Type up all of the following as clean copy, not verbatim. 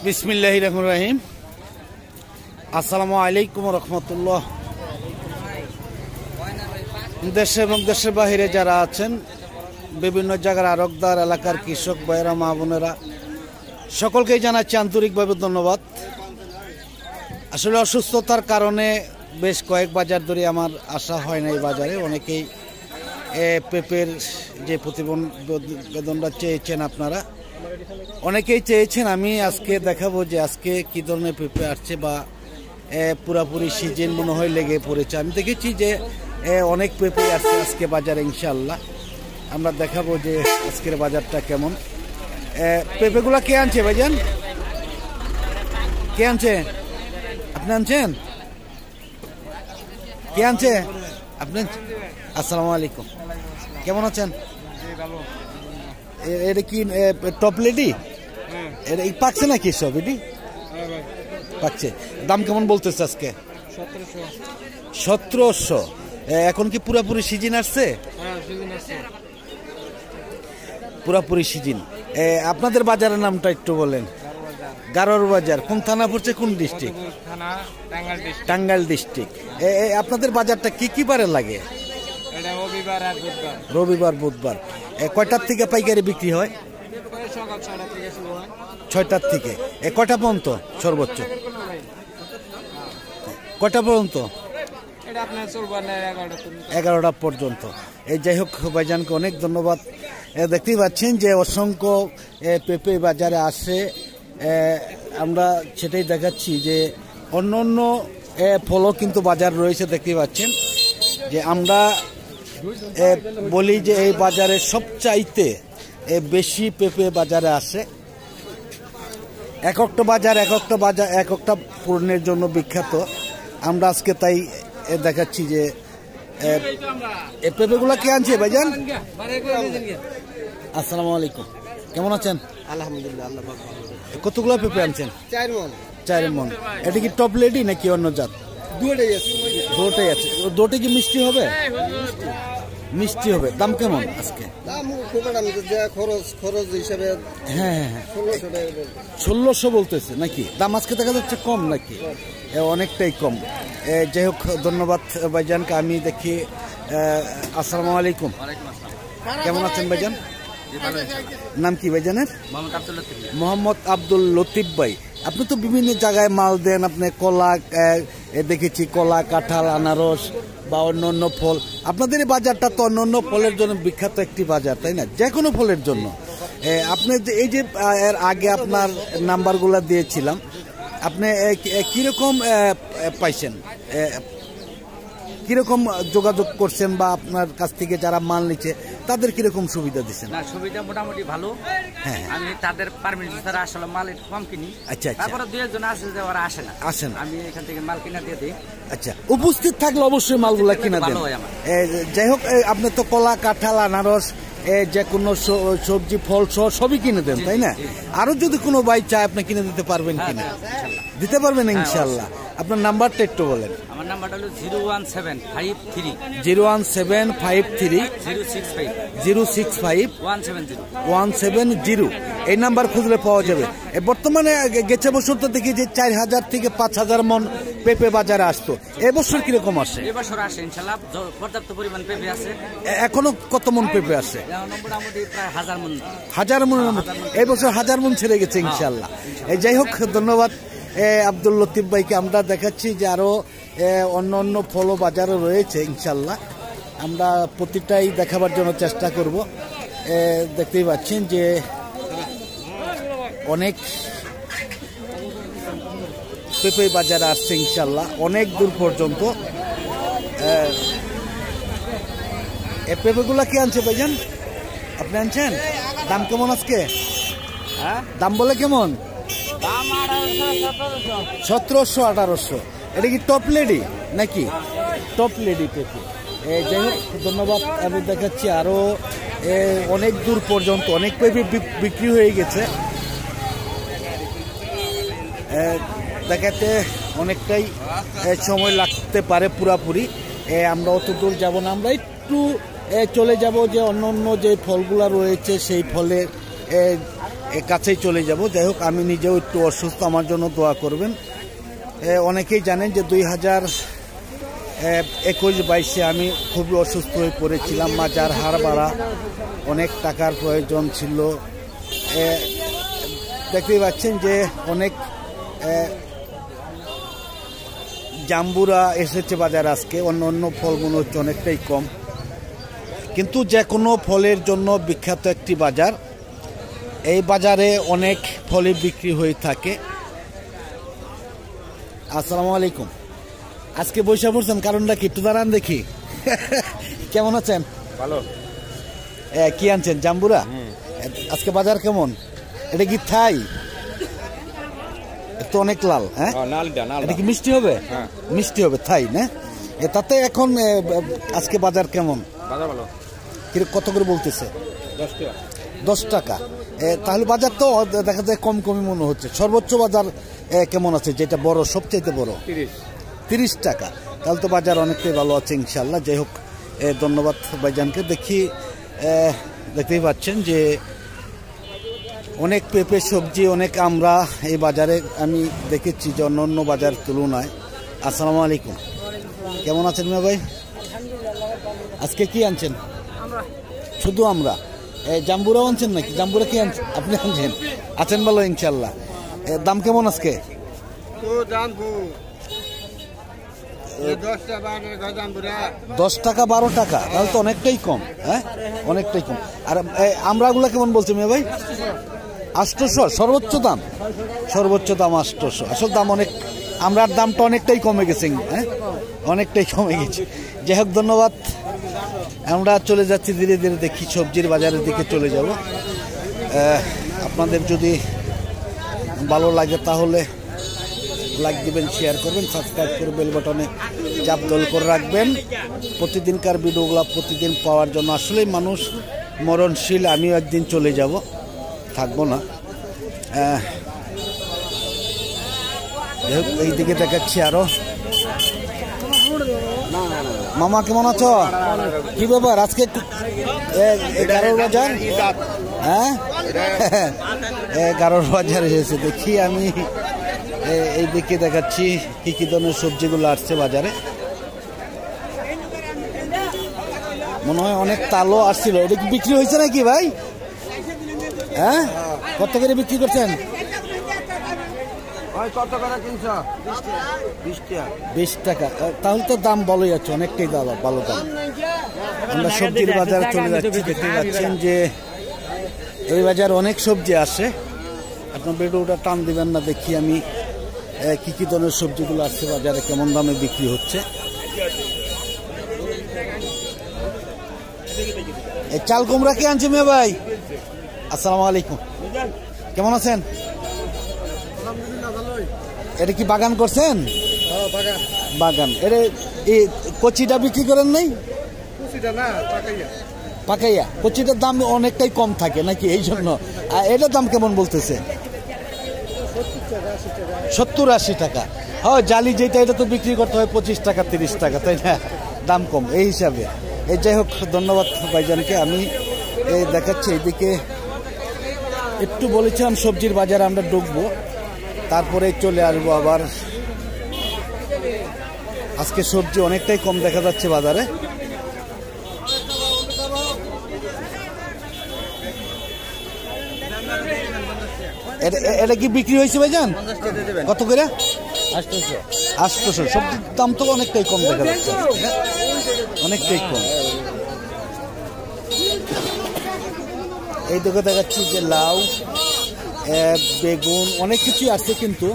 বিসমিল্লাহির রহমানির রহিম। আসসালামু আলাইকুম রহমতুল্লাহ। দেশে এবং দেশের বাহিরে যারা আছেন, বিভিন্ন জায়গার আরকদার এলাকার কৃষক ভাইয়েরা, মা বোনেরা, সকলকেই জানাচ্ছি আন্তরিকভাবে ধন্যবাদ। আসলে অসুস্থতার কারণে বেশ কয়েক বাজার ধরে আমার আসা হয় না এই বাজারে। অনেকেই পেঁপের যে প্রতিবেদনটা চেয়েছেন, আপনারা অনেকেই চেয়েছেন। আমি আজকে দেখাবো যে আজকে কী ধরনের পেঁপে আসছে, বা পুরাপুরি সিজন মনে হয় লেগে পড়েছে। আমি দেখেছি যে অনেক পেঁপে আসছে আজকে বাজারে। ইনশাআল্লাহ আমরা দেখাবো যে আজকের বাজারটা কেমন। পেঁপেগুলা কে আনছে ভাইজান? কে আনছে? আপনি আনছেন? কে আনছে? আপনি? আসসালামু আলাইকুম, কেমন আছেন? এটা কি টপ লেডি? এটা পাকছে নাকি সব? এটি পাকছে। দাম কেমন বলতেছে আজকে? 1700। এখন কি পুরাপুরি সিজন আসছে? পুরাপুরি সিজন। আপনাদের বাজারের নামটা একটু বলেন। গারোর বাজার। কোন থানা পড়ছে? কোন ডিস্ট্রিক্ট? টাঙ্গাইল ডিস্ট্রিক্ট। আপনাদের বাজারটা কি কি বারে লাগে? রবিবার বুধবার। কয়টার থেকে পাইকারি বিক্রি হয়? 6টার থেকে। কয়টা পর্যন্ত সর্বোচ্চ? কয়টা পর্যন্ত? 11টা পর্যন্ত। যাই হোক, ভাইজানকে অনেক ধন্যবাদ। দেখতেই পাচ্ছেন যে অসংখ্য পেঁপে বাজারে আসে। আমরা সেটাই দেখাচ্ছি যে অন্য অন্য ফলও কিন্তু বাজার রয়েছে। দেখতেই পাচ্ছেন যে আমরা বলি যে এই বাজারে সবচাইতে বেশি পেঁপে বাজারে আসে। এক একটা বাজার এক একটা পণ্যের জন্য বিখ্যাত। আমরা আজকে তাই দেখাচ্ছি যে পেঁপেগুলো কে আনছে ভাইজান? আসসালামু আলাইকুম, কেমন আছেন? আলহামদুলিল্লাহ। কতগুলো পেঁপে আনছেন? 4 মণ। এটা কি টপ লেডি নাকি অন্য জাত? দুটোই আছে। দুটো কি মিষ্টি হবে? মিষ্টি হবে। দাম কেমন আজকে? খরচ হিসাবে হ্যাঁ 1600 বলতেছে নাকি? দাম আজকে দেখা যাচ্ছে কম নাকি? অনেকটাই কম। যাই হোক, ধন্যবাদ ভাইজানকে। আমি দেখি। আসসালামু আলাইকুম, কেমন আছেন ভাইজান? নাম কি ভাইজানের? মোহাম্মদ আব্দুল লতিফ ভাই। আপনি তো বিভিন্ন জায়গায় মাল দেন। আপনি কলা দেখেছি, কলা, কাঁঠাল, আনারস বা অন্য অন্য ফল। আপনাদের এই বাজারটা তো অন্য অন্য ফলের জন্য বিখ্যাত একটি বাজার, তাই না? যে কোনো ফলের জন্য। আপনি এই যে এর আগে আপনার নাম্বারগুলো দিয়েছিলাম, আপনি কিরকম পাইছেন, কিরকম যোগাযোগ করছেন, বা আপনার কাছ থেকে যারা মাল নিচ্ছে তাদের কিরকম সুবিধা দিচ্ছেন? না, সুবিধা মোটামুটি ভালো। হ্যাঁ, আমি তাদের পারমিশন ছাড়া আসলে মাল একটু কম কিনি। আচ্ছা। তারপরে 2-1 আছে যে ওরা আসে না। আমি এখান থেকে মাল কিনা দিয়ে দিই। আচ্ছা, উপস্থিত থাকলে অবশ্যই মালগুলা কিনা দেন। যাই হোক, আপনি তো কলা, কাঁঠাল, আনারস, যে কোনো সবজি, ফল সবই কিনে দেন, তাই না? আরো যদি কোনো ভাই চায় আপনি কিনে দিতে পারবেন কিনা? দিতে পারবেন ইনশাআল্লাহ। আপনার নাম্বারটা একটু বলেন। আমার নাম্বারটা হলো 01753 065 170। এই নাম্বার খুঁজলে পাওয়া যাবে। বর্তমানে গেছে বছর তো দেখি যে 4000 থেকে 5000 মণ পেঁপে বাজারে আসতো। এবছর কিরকম আসে? এবছর আসে ইনশাআল্লাহ, পর্যাপ্ত পরিমাণ পেঁপে আছে। এখনো কত মণ পেঁপে আসে? মোটামুটি প্রায় 1000 মণ। 1000 মণ। এই বছর 1000 মণ ছেড়ে গেছে ইনশাআল্লাহ। যাই হোক, ধন্যবাদ আব্দুল লতিফ ভাইকে। আমরা দেখাচ্ছি যে আরো অন্য অন্য ফলও বাজারে রয়েছে। ইনশাআল্লাহ আমরা প্রতিটাই দেখাবার জন্য চেষ্টা করব। দেখতেই পাচ্ছেন যে অনেক পেঁপে বাজারে আসছে ইনশাআল্লাহ, অনেক দূর পর্যন্ত। পেঁপেগুলা কি আনছে ভাইজান? আপনি আনছেন? দাম কেমন আজকে? দাম বলে কেমন? 1700 1800। এটা কি টপ লেডি নাকি? টপ লেডি পেঁপে। যাই হোক, ধন্যবাদ। আমি দেখাচ্ছি আরো অনেক দূর পর্যন্ত অনেক পেঁপে বিক্রি হয়ে গেছে। দেখাতে অনেকটাই সময় লাগতে পারে পুরাপুরি। আমরা অত দূর যাব না, আমরা একটু চলে যাব যে অন্য অন্য যে ফলগুলা রয়েছে সেই ফলের কাছেই চলে যাব। যাই হোক, আমি নিজেও একটু অসুস্থ, আমার জন্য দোয়া করবেন। অনেকেই জানেন যে 2021-22 আমি খুবই অসুস্থ হয়ে পড়েছিলাম। মাজার হাড় বাড়া, অনেক টাকার প্রয়োজন ছিল। দেখতেই পাচ্ছেন যে অনেক জাম্বুরা এসেছে বাজার আজকে। অন্য ফল মনে হচ্ছে অনেকটাই কম, কিন্তু যে কোনো ফলের জন্য বিখ্যাত একটি বাজার। এই বাজারে অনেক ফলই বিক্রি হয়ে থাকে। আসসালামু আলাইকুম। আজকে বৈশা পড়ছেন, কারণটা কি একটু দাঁড়ান দেখি। কেমন আছেন? ভালো। কি আনছেন? জাম্বুরা। আজকে বাজার কেমন? এটা কি থাই? তো অনেক লাল। হ্যাঁ, এটা কি মিষ্টি হবে? মিষ্টি হবে, থাই না? তাতে এখন আজকে বাজার কেমন? কত করে বলতেছে? 10 টাকা। তাহলে বাজার তো দেখা যায় কম কমই মনে হচ্ছে। সর্বোচ্চ বাজার কেমন আছে, যেটা বড়, সবচেয়ে বড়? 30 টাকা। তাহলে তো বাজার অনেকটাই ভালো আছে ইনশাল্লাহ। যাই হোক, ধন্যবাদ ভাইজানকে। দেখতেই পাচ্ছেন যে অনেক পেঁপে, সবজি, অনেক আমরা এই বাজারে আমি দেখেছি যে অন্য বাজার তুলনায়। আসসালামু আলাইকুম। কেমন আছেন মিয়া ভাই? আজকে কি আনছেন? শুধু আমরা। জাম্বুরাও আনছেন নাকি? জাম্বুরা কি আনছেন? আপনি আনছেন? আছেন ভালো ইনশাল্লাহ। দাম কেমন আজকে? 10 টাকা 12 টাকা, তাহলে তো অনেকটাই কম। হ্যাঁ, অনেকটাই কম। আর আমরাগুলো কেমন বলছে মেয়ে ভাই? 800 সর্বোচ্চ দাম। সর্বোচ্চ দাম 800। আসল দাম অনেক, আমরার দামটা অনেকটাই কমে গেছে। হ্যাঁ, অনেকটাই কমে গেছে। যাই হোক, ধন্যবাদ। আমরা চলে যাচ্ছি ধীরে ধীরে, দেখি সবজির বাজারের দিকে চলে যাব। আপনাদের যদি ভালো লাগে তাহলে লাইক দিবেন, শেয়ার করবেন, সাবস্ক্রাইব করে বেল বাটনে চাপ দল করে রাখবেন। প্রতিদিনকার ভিডিওগুলো প্রতিদিন পাওয়ার জন্য। আসলেই মানুষ মরণশীল, আমিও একদিন চলে যাব, থাকবো না। এইদিকে দেখাচ্ছি আরো। মামা কেমন আছো? কি ব্যাপার আজকে? 11 বাজার। হ্যাঁ, 11 বাজার এসেছে। দেখি আমি এইদিকে দেখাচ্ছি কি কি ধরনের সবজিগুলো আসছে বাজারে। মনে হয় অনেক তালও আসছিল। এটা কি বিক্রি হয়েছে নাকি ভাই? হ্যাঁ, কত করে বিক্রি করছেন? 20 টাকা। তাহলে তো দাম ভালোই আছে, অনেকটাই ভালো দাম। আমরা সবজির বাজারে চলে যাচ্ছি। দেখতে পাচ্ছেন যে এই বাজার অনেক সবজি আসে। আপনার ভিডিওটা টান দিবেন না, দেখি আমি কি কি ধরনের সবজিগুলো আসছে বাজারে, কেমন দামে বিক্রি হচ্ছে। এই চাল কুমড়া কে আনছে মেয়ে ভাই? আসসালামু আলাইকুম। কেমন আছেন? এটা কি বাগান করছেন? বাগান। এটা এই কচিটা বিক্রি করেন নাই? পাকাইয়া। কচিটার দাম অনেকটাই কম থাকে নাকি, এই জন্য? এটার দাম কেমন বলতেছে? 70-80 টাকা। হ্যাঁ, জালি যেটা, এটা তো বিক্রি করতে হয় 25 টাকা 30 টাকা, তাই না? দাম কম এই হিসাবে। যাই হোক, ধন্যবাদ ভাইজানকে। আমি দেখাচ্ছি এইদিকে একটু বলেছিলাম সবজির বাজারে আমরা ঢুকবো, তারপরে চলে আসবো আবার। আজকে সবজি অনেকটাই কম দেখা যাচ্ছে বাজারে। এটা কি বিক্রি হয়েছে ভাইজান? কত করে? 800। সবজির দাম তো অনেকটাই কম দেখা যাচ্ছে, অনেকটাই কম। এই দিকে দেখাচ্ছি যে লাউ, বেগুন, অনেক কিছুই আছে, কিন্তু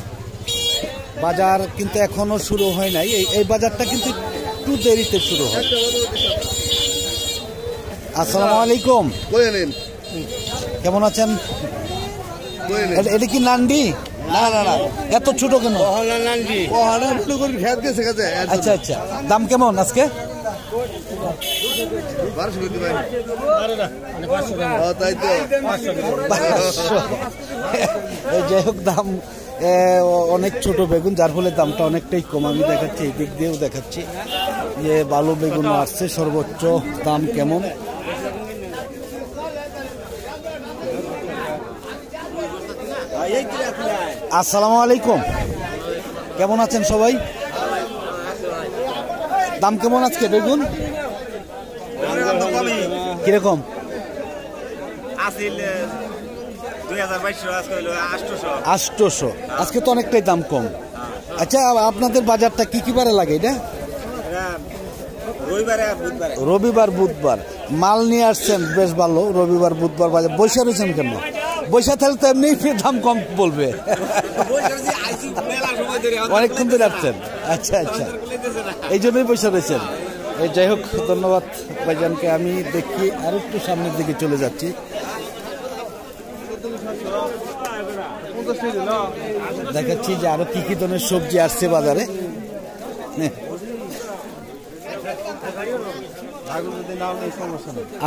বাজার কিন্তু এখনো শুরু হয় নাই। এই বাজারটা কিন্তু একটু দেরিতে শুরু হয়। আসসালামু আলাইকুম। কেমন আছেন? এটা কি নান্ডি? না, এত ছোট কেন? আচ্ছা আচ্ছা। দাম কেমন আজকে? যাই হোক, দাম অনেক ছোট বেগুন, যার ফলে দামটা অনেকটাই কম। আমি দেখাচ্ছি, এই দিক দিয়েও দেখাচ্ছি যে ভালো বেগুন আসছে। সর্বোচ্চ দাম কেমন? আসসালামু আলাইকুম, কেমন আছেন সবাই? দাম কেমন আজকে বেগুন? কিরকম? 800। আজকে তো অনেকটাই দাম কম। আচ্ছা, আপনাদের বাজারটা কি কি বারে লাগে এটা? রবিবার বুধবার। মাল নিয়ে আসছেন বেশ ভালো, রবিবার বুধবার বাজার। বৈশা রয়েছেন কেন? বৈশা থাকলে তো এমনি দাম কম বলবে। অনেকক্ষণ ধরে আসছেন। আচ্ছা, এই জন্যই বৈশা রয়েছেন। যাই হোক, ধন্যবাদ ভাইজানকে। আমি দেখি আর একটু সামনের দিকে চলে যাচ্ছি। দেখাচ্ছি যে আরো কি কি ধরনের সবজি আসছে বাজারে।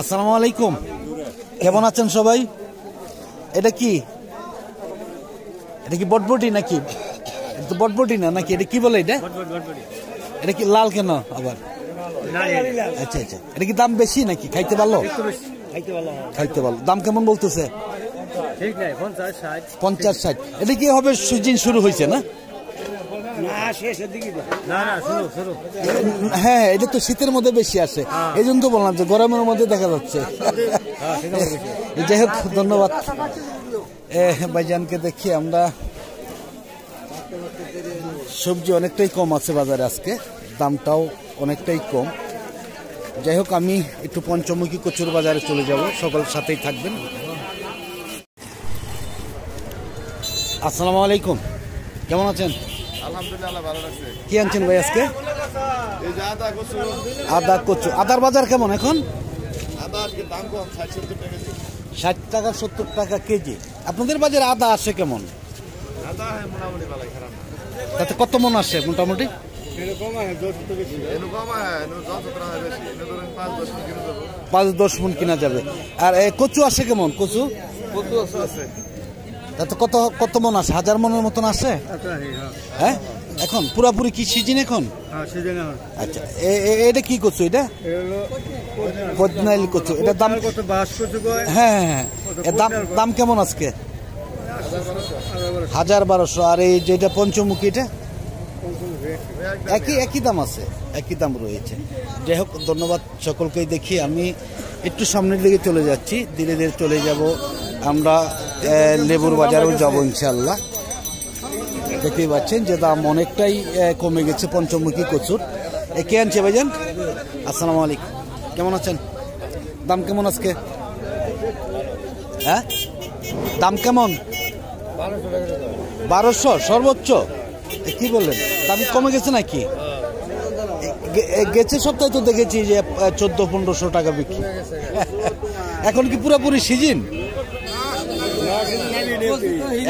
আসসালামু আলাইকুম, কেমন আছেন সবাই? এটা কি বটবটি নাকি? এটা বটবটি না নাকি? এটা কি বলে এটা? এটা কি লাল কেন আবার? আচ্ছা, এটা কি দাম বেশি নাকি? খাইতে ভালো? খাইতে ভালো। দাম কেমন বলতেছে? 50-60। এটা কি হবে? সিজন শুরু হয়েছে না? হ্যাঁ, এটা তো শীতের মধ্যে বেশি আসে, এই জন্য তো বললাম যে গরমের মধ্যে দেখা যাচ্ছে। যাই হোক, ধন্যবাদ ভাইজানকে। দেখি আমরা সবজি অনেকটাই কম আছে বাজারে আজকে, দামটাও অনেকটাই কম। যাই হোক, আমি একটু পঞ্চমুখী কচুর বাজারে চলে যাব, সকল সাথেই থাকবেন। আসসালামু আলাইকুম, কেমন আছেন? আলহামদুলিল্লাহ, ভালো লাগছে। কি আনছেন ভাই আজকে? আদা কচু। আদার বাজার কেমন এখন? আদা আজকে দাম কম, 60-70 টাকা কেজি। 60 টাকা 70 টাকা কেজি। আপনাদের বাজারে আদা আসে কেমন? আদা মোটামুটি ভালো, খারাপ না। তাতে কত মন আসে মোটামুটি? এরকম বেশি, এরকম 5-10 মন কিনা যাবে। আর কচু আসে কেমন? কচু আছে। তাতে কত মন আসে? 1000 মনের মতন আসে? হ্যাঁ, এখন পুরাপুরি কি সিজন এখন? আচ্ছা, এটা কি কচু? এটা বদনাইল কচু। এটা দাম কত? হ্যাঁ, এর দাম কেমন আজকে? 1000-1200। আর এই যেটা পঞ্চমুখী, এটা একই দাম আছে, একই দাম রয়েছে। যাই হোক, ধন্যবাদ সকলকেই। দেখি আমি একটু সামনের দিকে চলে যাচ্ছি, ধীরে ধীরে চলে যাব আমরা। লেবুর বাজারেও যাব ইনশাল্লাহ। দেখতেই পাচ্ছেন যে দাম অনেকটাই কমে গেছে পঞ্চমুখী কচুর। কে আনছে ভাইজান? আসসালামু আলাইকুম, কেমন আছেন? দাম কেমন আজকে? হ্যাঁ, দাম কেমন? 1200 সর্বোচ্চ। কি বললেন, দাম কমে গেছে নাকি? গেছে সপ্তাহে তো দেখেছি যে 1400-1500 টাকা বিক্রি। এখন কি পুরোপুরি সিজন?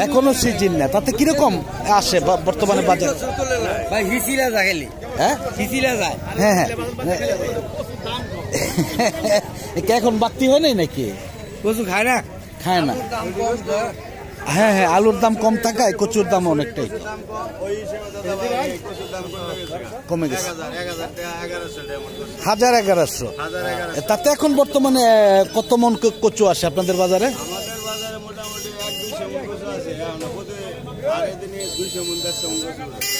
এখনো সিজন না। তাতে কিরকম আসে বর্তমানে বাজার? হ্যাঁ, এখন বাড়তি হয় নাই নাকি? খায় না। হ্যাঁ, আলুর দাম কম থাকায় কচুর দাম অনেকটাই কমে গেছে। 1000-1100। তাতে এখন বর্তমানে কত মন কচু আসে আপনাদের বাজারে?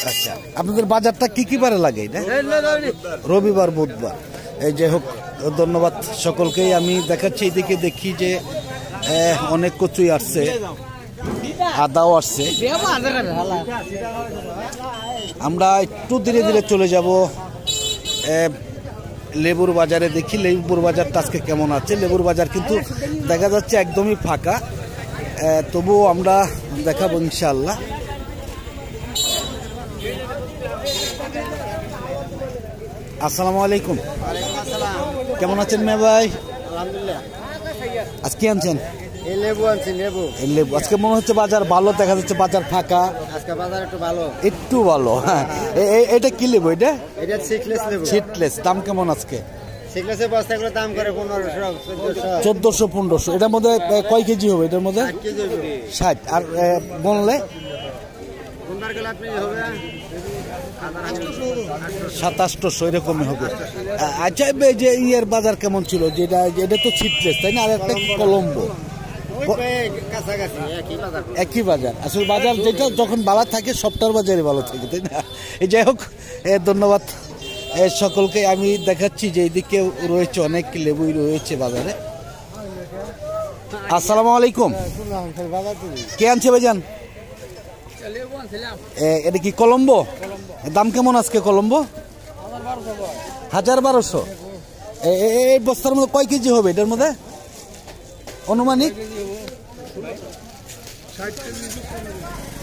আচ্ছা, আপনাদের বাজারটা কি কি বারে লাগে? এটা রবিবার বুধবার। এই যাই হোক, ধন্যবাদ সকলকেই। আমি দেখাচ্ছি এদিকে, দেখি যে অনেক কচুই আসছে, আদাও আসছে। আমরা একটু ধীরে ধীরে চলে যাব লেবুর বাজারে। দেখি লেবুর বাজারটা আজকে কেমন আছে। লেবুর বাজার কিন্তু দেখা যাচ্ছে একদমই ফাঁকা, তবুও আমরা দেখাবো ইনশাআল্লাহ। আসসালামু আলাইকুম, কেমন আছেন মেয়ে ভাই? আজকে আনছেন লেবু আনছি, লেবু। আজকে মনে হচ্ছে বাজার ভালো, দেখা যাচ্ছে বাজার ফাঁকা। আজকে বাজার একটু ভালো। হ্যাঁ, এটা কি লেবু? এটা সিডলেস লেবু। সিডলেস। দাম কেমন আজকে? সিডলেসের বস্তাগুলো দাম করে 1500, 1400-1500। এটার মধ্যে কয় কেজি হবে? এটার মধ্যে 60। আর বললে 2700 এরকমই হবে। আচ্ছা, যে ইয়ের বাজার কেমন ছিল? এটা তো সিডলেস, তাই না? আর একটা কলম্বো। কাছাকাছি একই বাজার। একই বাজার, আসলে বাজার যেটা যখন ভালো থাকে সবটার বাজারে ভালো থাকে, তাই না? যাই হোক, ধন্যবাদ সকলকে। আমি দেখাচ্ছি যে এইদিকে রয়েছে অনেক লেবুই রয়েছে বাজারে। আসসালামু আলাইকুম। কে আনছে ভাইজান? এটা কি কলম্বো? দাম কেমন আজকে কলম্বো? 1200। এই বস্তার মধ্যে কয় কেজি হবে এটার মধ্যে অনুমানিক?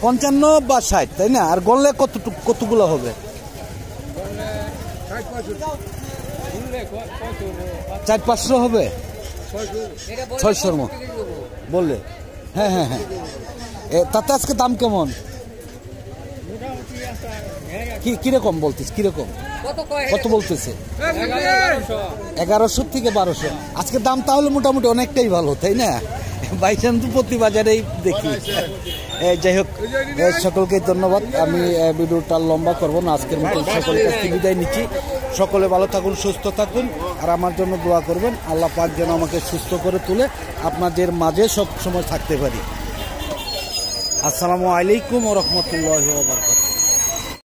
55 বা 60, তাই না? আর গনলে কতগুলো হবে? 400-500 হবে, 600 মতো বললে। হ্যাঁ হ্যাঁ হ্যাঁ, তাতে আজকে দাম কেমন? কিরকম বলতেছে? কিরকম কত বলতেছে? 1100 থেকে 1200। আজকে দাম তাহলে মোটামুটি অনেকটাই ভালো, তাই না? বাইচান্দুপতি বাজারেই দেখি। যাই হোক, সকলকে ধন্যবাদ। আমি ভিডিওটা লম্বা করবো না, আজকের মতো সকলের কাছ থেকে বিদায় নিচ্ছি। সকলে ভালো থাকুন, সুস্থ থাকুন, আর আমার জন্য দোয়া করবেন। আল্লাহ পাক যেন আমাকে সুস্থ করে তুলে আপনাদের মাঝে সব সময় থাকতে পারি। আসসালামু আলাইকুম ওয়া রাহমাতুল্লাহি ওয়া বারাকাতুহু।